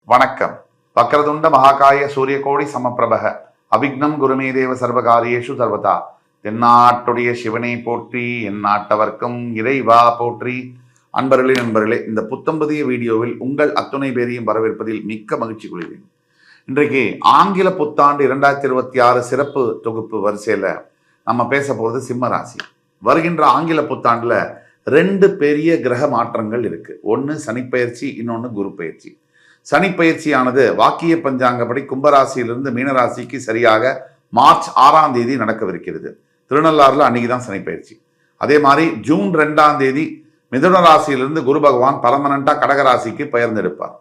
வணக்கம். வக்ரதுண்ட மகாகாய சூரியகோடி சமப்பிரபக அவிக்னம் குருமே தேவ சர்வகாரியேஷு சர்வதா. தென்னாட்டுடைய சிவனை போற்றி, என் நாட்டவர்க்கும் இறைவா போற்றி. நண்பர்களே, இந்த புத்தம்பதிய வீடியோவில் உங்கள் அத்துணை பேரையும் வரவேற்பதில் மிக்க மகிழ்ச்சி கொள்கிறேன். இன்றைக்கு ஆங்கில புத்தாண்டு 2026 சிறப்பு தொகுப்பு வரிசையில் நம்ம பேச போகிறது சிம்ம ராசி. வருகின்ற ஆங்கில புத்தாண்டில் 2 பெரிய கிரக மாற்றங்கள் இருக்கு. ஒன்று சனிப்பெயர்ச்சி, இன்னொன்று குரு பயிற்சி. சனிப்பெயர்ச்சியானது வாக்கிய பஞ்சாங்கப்படி கும்பராசியிலிருந்து மீனராசிக்கு சரியாக மார்ச் 6ஆம் தேதி நடக்கவிருக்கிறது. திருநள்ளாறுல அன்னைக்கு தான் சனிப்பெயர்ச்சி. அதே மாதிரி ஜூன் 2ஆம் தேதி மிதுன ராசியிலிருந்து குரு பகவான் பர்மனண்டா கடகராசிக்கு பெயர்ந்தெடுப்பார்.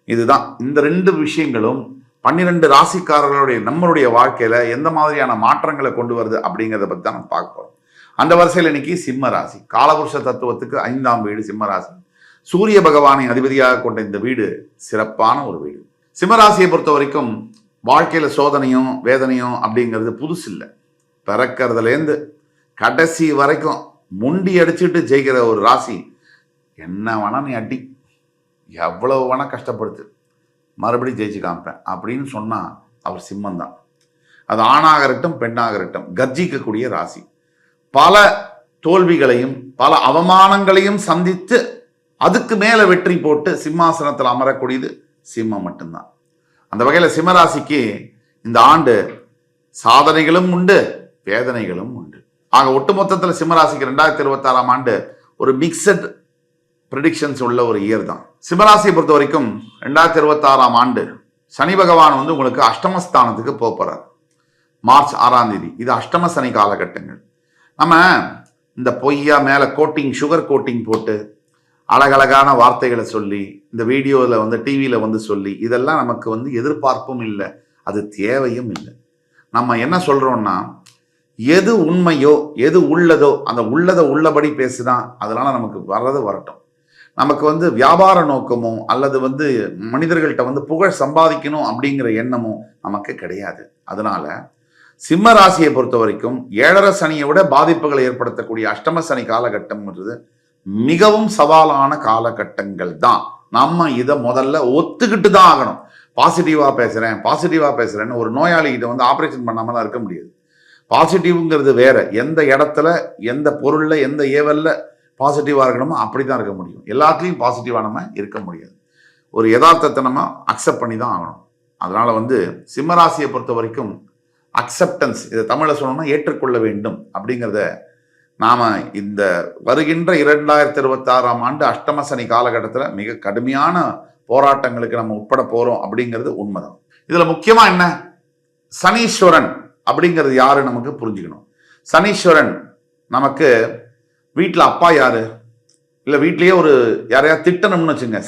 இதுதான் இந்த 2 விஷயங்களும் 12 ராசிக்காரர்களுடைய நம்மளுடைய வாழ்க்கையில எந்த மாதிரியான மாற்றங்களை கொண்டு வருது அப்படிங்கிறத பற்றி தான் நம்ம பார்க்க போறோம். அந்த வரிசையில் இன்னைக்கு சிம்ம ராசி, காலபுருஷ தத்துவத்துக்கு 5ஆம் வீடு சிம்ம ராசி. சூரிய பகவானை அதிபதியாக கொண்ட இந்த வீடு சிறப்பான ஒரு வீடு. சிம்மராசியை பொறுத்த வரைக்கும் வாழ்க்கையில சோதனையும் வேதனையும் அப்படிங்கிறது புதுசு இல்லை. பிறக்கிறதுலேருந்து கடைசி வரைக்கும் முண்டி அடிச்சுட்டு ஜெயிக்கிற ஒரு ராசி. என்ன வேணா நீ அடி, எவ்வளவு வேணா கஷ்டப்படுத்து, மறுபடியும் ஜெயிச்சு காமிப்பேன் அப்படின்னு சொன்னா அவர் சிம்மம் தான். அது ஆணாக இருக்கட்டும் பெண்ணாக இருக்கட்டும் கர்ஜிக்கக்கூடிய ராசி. பல தோல்விகளையும் பல அவமானங்களையும் சந்தித்து அதுக்கு மேல வெற்றி போட்டு சிம்மாசனத்தில் அமரக்கூடியது சிம்மம் மட்டும்தான். அந்த வகையில சிம்மராசிக்கு இந்த ஆண்டு சாதனைகளும் உண்டு, வேதனைகளும் உண்டு. ஆக ஒட்டுமொத்தத்தில் சிம்மராசிக்கு 2026ஆம் ஆண்டு ஒரு மிக்சட் ப்ரெடிக்ஷன்ஸ் உள்ள ஒரு இயர் தான். சிம்மராசியை பொறுத்த வரைக்கும் 2026ஆம் ஆண்டு சனி பகவான் உங்களுக்கு அஷ்டமஸ்தானத்துக்கு போறார் மார்ச் 6ஆம் தேதி. இது அஷ்டம சனி காலகட்டங்கள். நம்ம இந்த பொய்யா மேல கோட்டிங், சுகர் கோட்டிங் போட்டு அழகழகான வார்த்தைகளை சொல்லி இந்த வீடியோவில் டிவியில் சொல்லி இதெல்லாம் நமக்கு எதிர்பார்ப்பும் இல்லை, அது தேவையும் இல்லை. நம்ம என்ன சொல்றோம்னா, எது உண்மையோ எது உள்ளதோ அந்த உள்ளதை உள்ளபடி பேசுனா அதனால நமக்கு வர்றது வரட்டும். நமக்கு வியாபார நோக்கமோ அல்லது மனிதர்கள்ட்ட புகழ் சம்பாதிக்கணும் அப்படிங்கிற எண்ணமோ நமக்கு கிடையாது. அதனால சிம்ம ராசியை பொறுத்த வரைக்கும் 7.5 சனியை விட பாதிப்புகளை ஏற்படுத்தக்கூடிய அஷ்டம சனி காலகட்டம்ன்றது மிகவும் சவாலான காலகட்டங்கள் தான். நம்ம இதை முதல்ல ஒத்துக்கிட்டு தான் ஆகணும். பாசிட்டிவா பேசுறேன்னு ஒரு நோயாளிகிட்ட ஆபரேஷன் பண்ணாம தான் இருக்க முடியாது. பாசிட்டிவ்ங்கிறது வேற. எந்த இடத்துல எந்த பொருள்ல எந்த ஏவல்ல பாசிட்டிவா இருக்கணுமோ அப்படிதான் இருக்க முடியும். எல்லாத்துலயும் பாசிட்டிவா நம்ம இருக்க முடியாது. ஒரு யதார்த்தத்தை நம்ம அக்செப்ட் பண்ணி தான் ஆகணும். அதனால சிம்மராசியை பொறுத்த வரைக்கும் அக்செப்டன்ஸ், இதை தமிழ்ல சொல்லணும்னா ஏற்றுக்கொள்ள வேண்டும் அப்படிங்கிறத நாம இந்த வருகின்ற 2026ஆம் ஆண்டு அஷ்டம சனி காலகட்டத்தில் மிக கடுமையான போராட்டங்களுக்கு நம்ம உட்பட போறோம் அப்படிங்கிறது உண்மைதான். இதுல முக்கியமா என்ன, சனீஸ்வரன் அப்படிங்கிறது யாரு நமக்கு புரிஞ்சுக்கணும். சனீஸ்வரன் நமக்கு வீட்டில் அப்பா யாரு, இல்லை வீட்லயே ஒரு யாரையா திட்டணும்னு வச்சுங்க,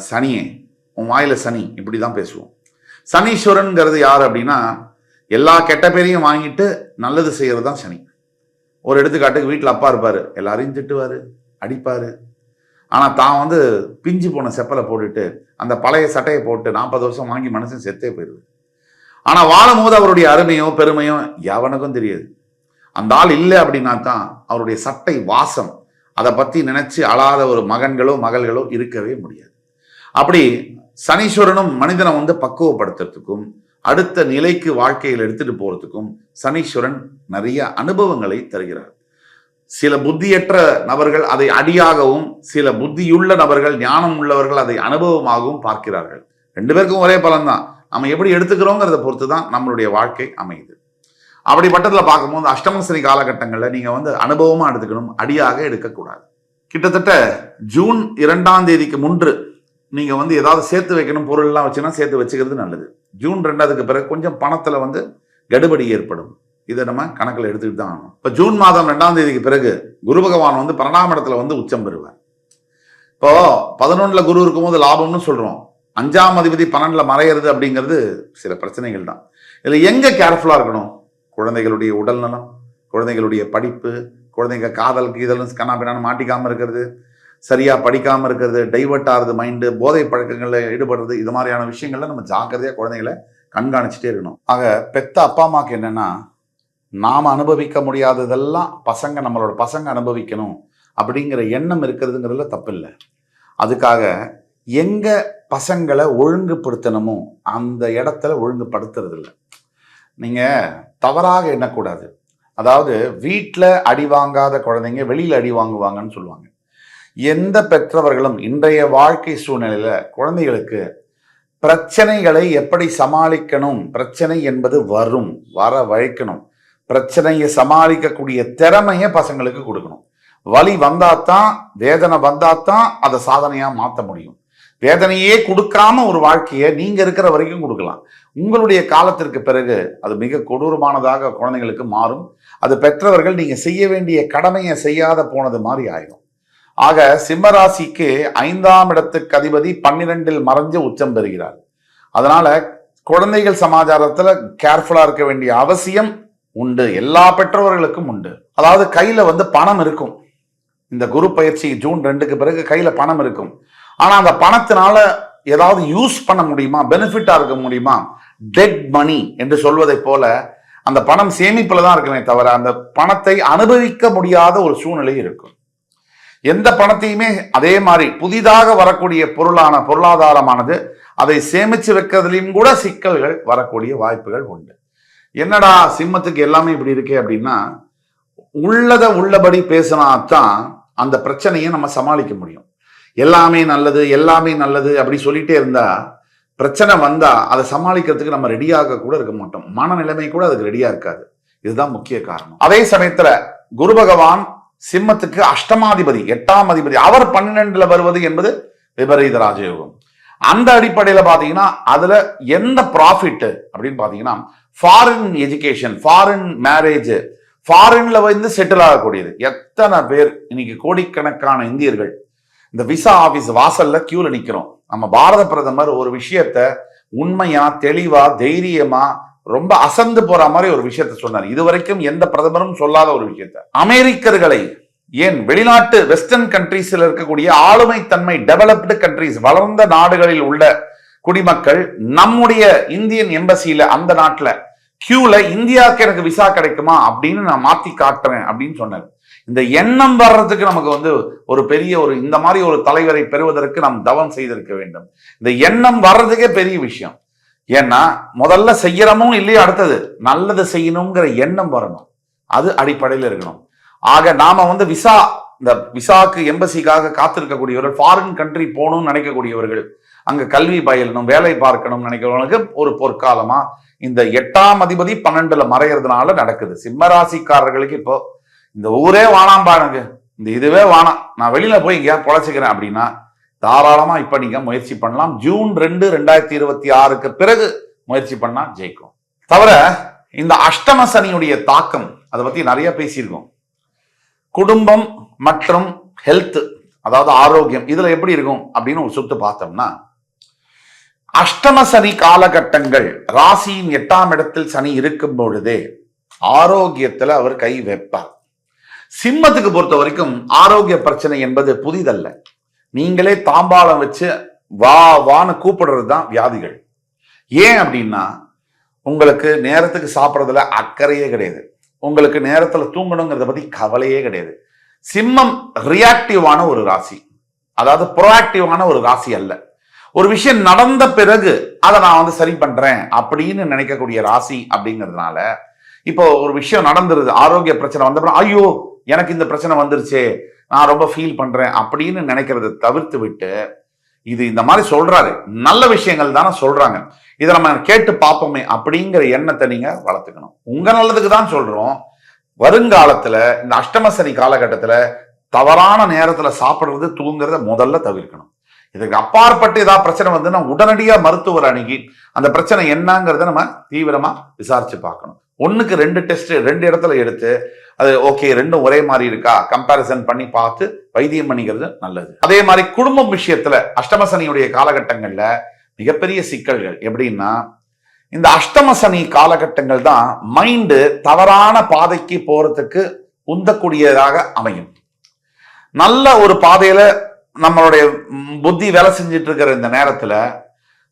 சனியே உன் வாயில சனி, இப்படிதான் பேசுவோம். சனீஸ்வரன்கிறது யாரு அப்படின்னா, எல்லா கெட்ட பேரையும் வாங்கிட்டு நல்லது செய்யறது தான் சனி. ஒரு எடுத்துக்காட்டுக்கு வீட்டில் அப்பா இருப்பாரு, எல்லாரையும் திட்டுவாரு, அடிப்பாரு. ஆனா தான் பிஞ்சு போன செப்பலை போட்டுட்டு அந்த பழைய சட்டையை போட்டு 40 வருஷம் வாங்கி மனுஷன் செத்தே போயிடுது. ஆனா வாழும் போது அவருடைய அருமையோ பெருமையோ எவனுக்கும் தெரியாது. அந்த ஆள் இல்லை அப்படின்னா தான் அவருடைய சட்டை வாசம், அதை பத்தி நினைச்சு அழாத ஒரு மகன்களோ மகள்களோ இருக்கவே முடியாது. அப்படி சனீஸ்வரனும் மனிதனை பக்குவப்படுத்துறதுக்கும் அடுத்த நிலைக்கு வாழ்க்கையில் எடுத்துட்டு போறதுக்கும் சனீஸ்வரன் நிறைய அனுபவங்களை தருகிறார். சில புத்தியற்ற நபர்கள் அதை அடியாகவும், சில புத்தியுள்ள நபர்கள், ஞானம் உள்ளவர்கள் அதை அனுபவமாகவும் பார்க்கிறார்கள். 2 பேருக்கும் ஒரே பலன்தான். நம்ம எப்படி எடுத்துக்கிறோங்கிறத பொறுத்து தான் நம்மளுடைய வாழ்க்கை அமையுது. அப்படிப்பட்டதுல பார்க்கும்போது அஷ்டம சனி காலகட்டங்கள்ல நீங்க அனுபவமா எடுத்துக்கணும், அடியாக எடுக்கக்கூடாது. கிட்டத்தட்ட ஜூன் 2ஆம் தேதிக்கு முன்று நீங்க ஏதாவது சேர்த்து வைக்கணும், பொருள் எல்லாம் வச்சுன்னா சேர்த்து வச்சுக்கிறது நல்லது. ஜூன் 2க்கு பிறகு கொஞ்சம் பணத்துல கடுபடி ஏற்படும். இதை நம்ம கணக்கில் எடுத்துக்கிட்டு தான் ஆகணும். இப்ப ஜூன் மாதம் 2ஆம் தேதிக்கு பிறகு குரு பகவான் 12ஆம் இடத்துல உச்சம் பெறுவார். இப்போ 11ல குரு இருக்கும்போது லாபம்னு சொல்றோம். 5ஆம் அதிபதி 12ல மறையிறது அப்படிங்கிறது சில பிரச்சனைகள் தான். இதுல எங்க கேர்ஃபுல்லா இருக்கணும், குழந்தைகளுடைய உடல் நலம், குழந்தைகளுடைய படிப்பு, குழந்தைங்க காதல் கீதலும் கண்ணாபின்னான்னு மாட்டிக்காம இருக்கிறது, சரியா படிக்காம இருக்கிறது, டைவர்ட் ஆகுது மைண்டு, போதை பழக்கங்கள்ல ஈடுபடுறது, இது மாதிரியான விஷயங்கள்ல நம்ம ஜாக்கிரதையா குழந்தைகளை கண்காணிச்சுட்டே இருக்கணும். ஆக பெத்த அப்பா அம்மாக்கு என்னன்னா, நாம அனுபவிக்க முடியாததெல்லாம் நம்மளோட பசங்க அனுபவிக்கணும் அப்படிங்கிற எண்ணம் இருக்கிறதுங்கிறதுல தப்பு இல்லை. அதுக்காக எங்க பசங்களை ஒழுங்குபடுத்தணுமோ அந்த இடத்துல ஒழுங்குபடுத்துறது இல்லை. நீங்க தவறாக எண்ணக்கூடாது. அதாவது வீட்டில் அடி வாங்காத குழந்தைங்க வெளியில் அடி வாங்குவாங்கன்னு சொல்லுவாங்க. எந்த பெற்றவர்களும் இன்றைய வாழ்க்கை சூழ்நிலையில குழந்தைகளுக்கு பிரச்சனைகளை எப்படி சமாளிக்கணும், பிரச்சனை என்பது வரும், வர வழைக்கணும், பிரச்சனையை சமாளிக்கக்கூடிய திறமைய பசங்களுக்கு கொடுக்கணும். வலி வந்தாதான், வேதனை வந்தாதான் அதை சாதனையா மாற்ற முடியும். வேதனையே கொடுக்காம ஒரு வாழ்க்கையை நீங்க இருக்கிற வரைக்கும் கொடுக்கலாம். உங்களுடைய காலத்திற்கு பிறகு அது மிக கொடூரமானதாக குழந்தைங்களுக்கு மாறும். அது பெற்றவர்கள் நீங்க செய்ய வேண்டிய கடமையை செய்யாத போனது மாதிரி ஆயிடும். ஆக சிம்மராசிக்கு 5ஆம் இடத்துக்கு அதிபதி 12இல் மறைஞ்சு உச்சம் பெறுகிறார். அதனால குழந்தைகள் சமாச்சாரத்துல கேர்ஃபுல்லா இருக்க வேண்டிய அவசியம் உண்டு, எல்லா பெற்றோர்களுக்கும் உண்டு. அதாவது கையில பணம் இருக்கும். இந்த குரு பயிற்சி ஜூன் 2க்கு பிறகு கையில பணம் இருக்கும். ஆனா அந்த பணத்தினால ஏதாவது யூஸ் பண்ண முடியுமா, பெனிஃபிட்டா இருக்க முடியுமா? டெட் மணி என்று சொல்வதை போல அந்த பணம் சேமிப்புல தான் இருக்குமே தவிர அந்த பணத்தை அனுபவிக்க முடியாத ஒரு சூழ்நிலை இருக்கும். எந்த பணத்தையுமே அதே மாதிரி புதிதாக வரக்கூடிய பொருளாதாரமானது அதை சேமிச்சு வைக்கிறதுலையும் கூட சிக்கல்கள் வரக்கூடிய வாய்ப்புகள் உண்டு. என்னடா சிம்மத்துக்கு எல்லாமே இப்படி இருக்கே அப்படின்னா, உள்ளதை உள்ளபடி பேசினாதான் அந்த பிரச்சனையை நம்ம சமாளிக்க முடியும். எல்லாமே நல்லது எல்லாமே நல்லது அப்படி சொல்லிட்டே இருந்தா பிரச்சனை வந்தா அதை சமாளிக்கிறதுக்கு நம்ம ரெடியாக கூட இருக்க மாட்டோம். மனநிலைமை கூட அதுக்கு ரெடியா இருக்காது. இதுதான் முக்கிய காரணம். அதே சமயத்துல குரு பகவான் சிம்மத்துக்கு அஷ்டமாதிபதி, 8ஆம் அதிபதி, அவர் 12ல வருவது என்பது விபரீத ராஜயோகம். அந்த அடிப்படையில பாத்தீங்கன்னா அதுல எந்த ப்ராஃபிட் அப்படின்னு பாத்தீங்கன்னா ஃபாரின் எஜுகேஷன், ஃபாரின் மேரேஜ், ஃபாரின்ல செட்டில் ஆகக்கூடியது. எத்தனை பேர் இன்னைக்கு கோடிக்கணக்கான இந்தியர்கள் இந்த விசா ஆபீஸ் வாசல்ல கியூல நிக்கிறோம். நம்ம பாரத பிரதமர் ஒரு விஷயத்த உண்மையா, தெளிவா, தைரியமா, ரொம்ப அசந்து போற மாதிரி ஒரு விஷயத்த சொன்னார். இதுவரைக்கும் எந்த பிரதமரும் சொல்லாத ஒரு விஷயத்த. அமெரிக்கர்களை, ஏன் வெளிநாட்டு வெஸ்டர்ன் கண்ட்ரீஸ்ல இருக்கக்கூடிய ஆளுமை தன்மை டெவலப்டு கண்ட்ரீஸ், வளர்ந்த நாடுகளில் உள்ள குடிமக்கள் நம்முடைய இந்தியன் எம்பசியில அந்த நாட்டுல கியூல இந்தியாவுக்கு எனக்கு விசா கிடைக்குமா அப்படின்னு நான் மாத்தி காட்டுறேன் அப்படின்னு சொன்னார். இந்த எண்ணம் வர்றதுக்கு நமக்கு ஒரு பெரிய இந்த மாதிரி ஒரு தலைவரை பெறுவதற்கு நாம் தவம் செய்திருக்க வேண்டும். இந்த எண்ணம் வர்றதுக்கே பெரிய விஷயம். ஏன்னா முதல்ல செய்யறமும் இல்லையே, அடுத்தது நல்லது செய்யணுங்கிற எண்ணம் வரணும். அது அடிப்படையில் இருக்கணும். ஆக நாம இந்த விசாக்கு எம்பசிக்காக காத்திருக்கக்கூடியவர்கள், ஃபாரின் கண்ட்ரி போகணும்னு நினைக்கக்கூடியவர்கள், அங்க கல்வி பயிலணும், வேலை பார்க்கணும் நினைக்கிறவங்களுக்கு ஒரு பொற்காலமா இந்த 8ஆம் அதிபதி 12ல மறைகிறதுனால நடக்குது. சிம்மராசிக்காரர்களுக்கு இப்போ இந்த ஊரே வானாம்பா, எனக்கு இந்த இதுவே வானாம், நான் வெளியில போய் இங்க பொழைச்சிக்கிறேன் அப்படின்னா தாராளமா இப்ப நீங்க முயற்சி பண்ணலாம். ஜூன் 2, 2026க்கு பிறகு முயற்சி பண்ணா ஜெயிக்கும். தவிர இந்த அஷ்டம சனியுடைய தாக்கம் அதை பத்தி நிறைய பேசியிருக்கோம். குடும்பம் மற்றும் ஹெல்த், அதாவது ஆரோக்கியம், இதுல எப்படி இருக்கும் அப்படின்னு ஒரு சுத்து பார்த்தோம்னா, அஷ்டம சனி காலகட்டங்கள் ராசியின் 8ஆம் இடத்தில் சனி இருக்கும் பொழுதே ஆரோக்கியத்துல அவர் கை வைப்பார். சிம்மத்துக்கு பொறுத்த வரைக்கும் ஆரோக்கிய பிரச்சனை என்பது புதிதல்ல. நீங்களே தாம்பாளம் வச்சு வா வான்னு கூப்பிடுறது தான் வியாதிகள். ஏன் அப்படின்னா உங்களுக்கு நேரத்துக்கு சாப்பிட்றதுல அக்கறையே கிடையாது, உங்களுக்கு நேரத்துல தூங்கணுங்கிறத பத்தி கவலையே கிடையாது. சிம்மம் ரியாக்டிவான ஒரு ராசி, அதாவது ப்ரோஆக்டிவான ஒரு ராசி அல்ல. ஒரு விஷயம் நடந்த பிறகு அதை நான் சரி பண்றேன் அப்படின்னு நினைக்கக்கூடிய ராசி அப்படிங்கிறதுனால, இப்போ ஒரு விஷயம் நடந்துருது, ஆரோக்கிய பிரச்சனை வந்த ஐயோ எனக்கு இந்த பிரச்சனை வந்துருச்சே, நான் ரொம்ப ஃபீல் பண்றேன் அப்படின்னு நினைக்கிறத தவிர்த்து விட்டு, இது இந்த மாதிரி சொல்றாரு, நல்ல விஷயங்கள் தானே சொல்றாங்க, இதை நம்ம கேட்டு பார்ப்போமே அப்படிங்கிற எண்ணத்தை நீங்க வளர்த்துக்கணும். உங்க நல்லதுக்கு தான் சொல்றோம். வருங்காலத்துல இந்த அஷ்டம சனி காலகட்டத்துல தவறான நேரத்துல சாப்பிடுறது, தூங்குறத முதல்ல தவிர்க்கணும். இதுக்கு அப்பாற்பட்டு ஏதாவது பிரச்சனை வந்துன்னா உடனடியா மருத்துவர் அணுகி அந்த பிரச்சனை என்னங்கிறத நம்ம தீவிரமா விசாரிச்சு பார்க்கணும். 1க்கு 2 டெஸ்ட் 2 இடத்துல எடுத்து அது ஓகே ரெண்டும் ஒரே மாதிரி இருக்கா கம்பேரிசன் பண்ணி பார்த்து வைத்தியம் பண்ணிக்கிறது நல்லது. அதே மாதிரி குடும்பம் விஷயத்துல அஷ்டம சனியுடைய காலகட்டங்கள்ல மிகப்பெரிய சிக்கல்கள் எப்படின்னா, இந்த அஷ்டம சனி காலகட்டங்கள் தான் மைண்டு தவறான பாதைக்கு போறதுக்கு உந்தக்கூடியதாக அமையும். நல்ல ஒரு பாதையில நம்மளுடைய புத்தி வேலை செஞ்சுட்டு இருக்கிற இந்த நேரத்துல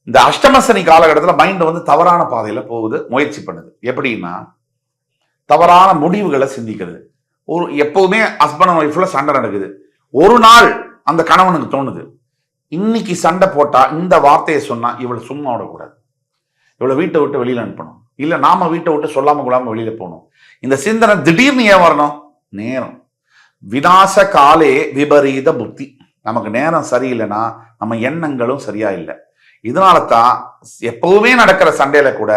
இந்த அஷ்டம சனி காலகட்டத்தில் மைண்ட் தவறான பாதையில போகுது, முயற்சி பண்ணுது. எப்படின்னா தவறான முடிவுகளை சிந்திக்கிறது. எப்பவுமே ஹஸ்பண்ட் அண்ட் ஒய்ஃப்ல சண்டை நடக்குது. ஒரு நாள் அந்த கணவனுக்கு தோணுது, இன்னைக்கு சண்டை போட்டா இந்த வார்த்தையை சொன்னா இவளை சும்மா விடக்கூடாது, இவளை வீட்டை விட்டு வெளியில அனுப்பணும், இல்ல நாம வீட்டை விட்டு சொல்லாம கொள்ளாம வெளியில போகணும். இந்த சிந்தனை திடீர்னு ஏன் வரணும்? நேரம். விநாச காலே விபரீத புத்தி. நமக்கு நேரம் சரியில்லைன்னா நம்ம எண்ணங்களும் சரியா இல்லை. இதனால தான் எப்பவுமே நடக்கிற சண்டையில கூட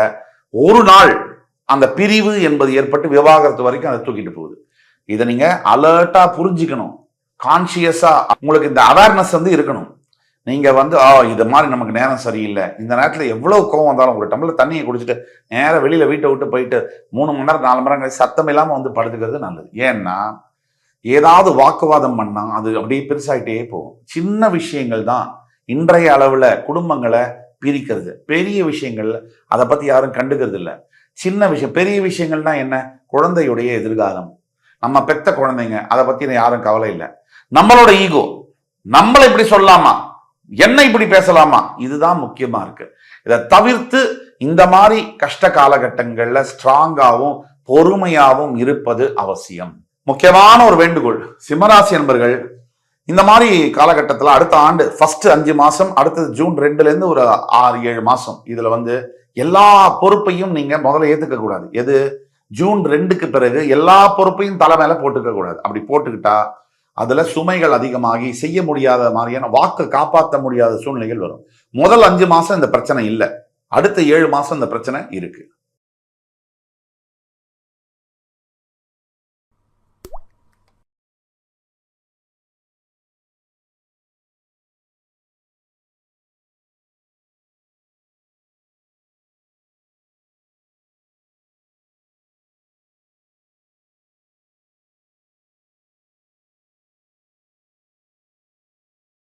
ஒரு நாள் அந்த பிரிவு என்பது ஏற்பட்டு விவாகரத்து வரைக்கும் அதை தூக்கிட்டு போகுது. இதை நீங்க அலர்ட்டா புரிஞ்சுக்கணும். கான்சியஸா உங்களுக்கு இந்த அவேர்னஸ் இருக்கணும். நீங்க இது மாதிரி நமக்கு நேரம் சரியில்லை, இந்த நேரத்துல எவ்வளவு கோவம் வந்தாலும் ஒரு டம்ளர் தண்ணியை குடிச்சிட்டு நேரம் வெளியில வீட்டை விட்டு போயிட்டு 3 மணி நேரம் 4 மணி நேரம் கழிச்சு சத்தம் இல்லாம படுத்துக்கிறது நல்லது. ஏன்னா ஏதாவது வாக்குவாதம் பண்ணா அது அப்படியே பெருசாயிட்டே போகும். சின்ன விஷயங்கள் தான் இன்றைய அளவுல குடும்பங்களை பிரிக்கிறது. பெரிய விஷயங்கள் அதை பத்தி யாரும் கண்டுக்கிறது இல்லை. சின்ன விஷயம், பெரிய விஷயங்கள்னா என்ன? குழந்தையுடைய எதிர்காலம், நம்ம பெத்த குழந்தைங்க, அதை பத்தி யாரும் கவலை இல்லை. நம்மளோட ஈகோ, நம்மளை இப்படி சொல்லலாமா, என்ன இப்படி பேசலாமா, இதுதான் முக்கியமா இருக்கு. இதை தவிர்த்து இந்த மாதிரி கஷ்ட காலகட்டங்கள்ல ஸ்ட்ராங்காவும் பொறுமையாவும் இருப்பது அவசியம். முக்கியமான ஒரு வேண்டுகோள், சிம்மராசி என்பர்கள் இந்த மாதிரி காலகட்டத்தில் அடுத்த ஆண்டு ஃபர்ஸ்ட் 5 மாசம், அடுத்தது ஜூன் 2ல இருந்து ஒரு 6-7 மாசம், இதுல எல்லா பொறுப்பையும் நீங்க முதல்ல ஏத்துக்க கூடாது. எது? ஜூன் 2க்கு பிறகு எல்லா பொறுப்பையும் தலை மேல போட்டுக்க கூடாது. அப்படி போட்டுக்கிட்டா அதுல சுமைகள் அதிகமாகி செய்ய முடியாத மாதிரியான வாக்கு காப்பாற்ற முடியாத சூழ்நிலைகள் வரும். முதல் 5 மாசம் இந்த பிரச்சனை இல்லை, அடுத்த 7 மாசம் இந்த பிரச்சனை இருக்கு.